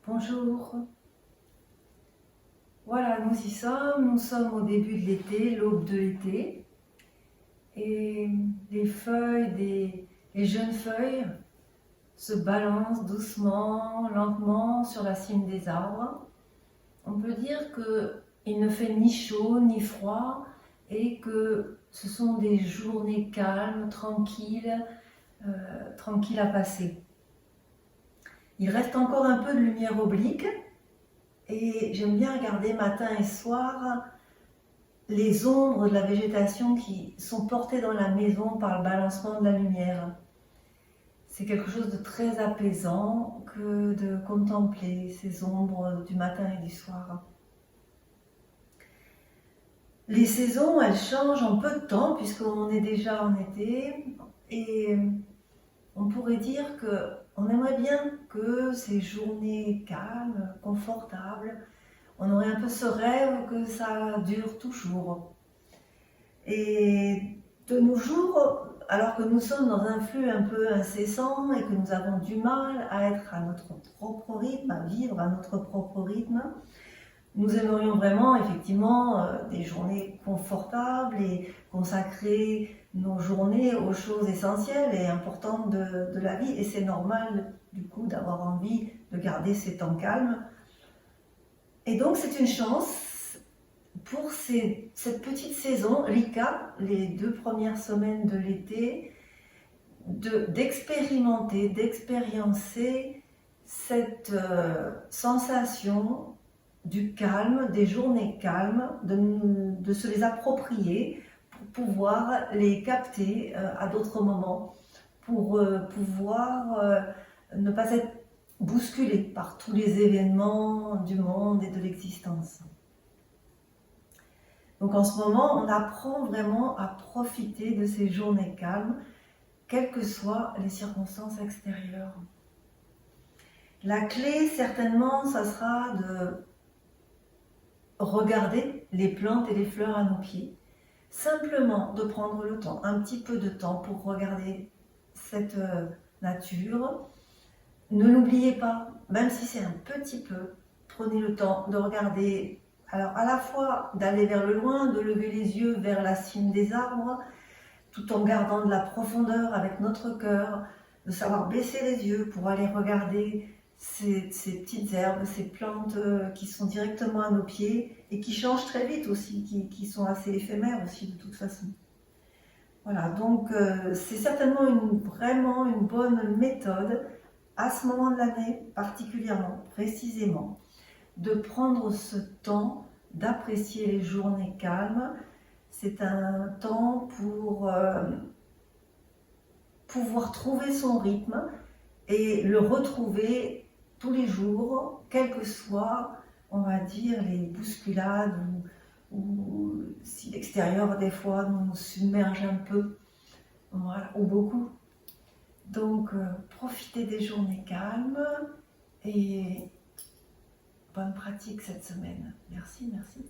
Bonjour. Voilà, nous sommes au début de l'été, l'aube de l'été. Et les jeunes feuilles se balancent doucement, lentement sur la cime des arbres. On peut dire qu'il ne fait ni chaud ni froid et que ce sont des journées calmes, tranquilles à passer. Il reste encore un peu de lumière oblique et j'aime bien regarder matin et soir les ombres de la végétation qui sont portées dans la maison par le balancement de la lumière. C'est quelque chose de très apaisant que de contempler ces ombres du matin et du soir. Les saisons, elles changent en peu de temps puisqu'on est déjà en été et on pourrait dire qu'on aimerait bien que ces journées calmes, confortables, on aurait un peu ce rêve que ça dure toujours. Et de nos jours, alors que nous sommes dans un flux un peu incessant et que nous avons du mal à être à notre propre rythme, à vivre à notre propre rythme, nous aimerions vraiment effectivement des journées confortables et consacrer nos journées aux choses essentielles et importantes de la vie. Et c'est normal du coup d'avoir envie de garder ces temps calmes. Et donc c'est une chance pour cette petite saison, l'ICA, les 2 premières semaines de l'été, d'expérimenter, d'expériencer cette sensation du calme, des journées calmes, de se les approprier pour pouvoir les capter à d'autres moments, pour pouvoir ne pas être bousculé par tous les événements du monde et de l'existence. Donc en ce moment, on apprend vraiment à profiter de ces journées calmes, quelles que soient les circonstances extérieures. La clé, certainement, ça sera de regarder les plantes et les fleurs à nos pieds. Simplement de prendre le temps, un petit peu de temps pour regarder cette nature. Ne l'oubliez pas, même si c'est un petit peu, prenez le temps de regarder. Alors à la fois d'aller vers le loin, de lever les yeux vers la cime des arbres, tout en gardant de la profondeur avec notre cœur, de savoir baisser les yeux pour aller regarder ces petites herbes, ces plantes qui sont directement à nos pieds et qui changent très vite aussi, qui sont assez éphémères aussi de toute façon. Voilà, donc c'est certainement vraiment une bonne méthode à ce moment de l'année, particulièrement, précisément, de prendre ce temps d'apprécier les journées calmes. C'est un temps pour pouvoir trouver son rythme et le retrouver tous les jours, quelles que soient, on va dire, les bousculades ou si l'extérieur, des fois, nous submerge un peu, voilà, ou beaucoup. Donc, profitez des journées calmes et bonne pratique cette semaine. Merci, merci.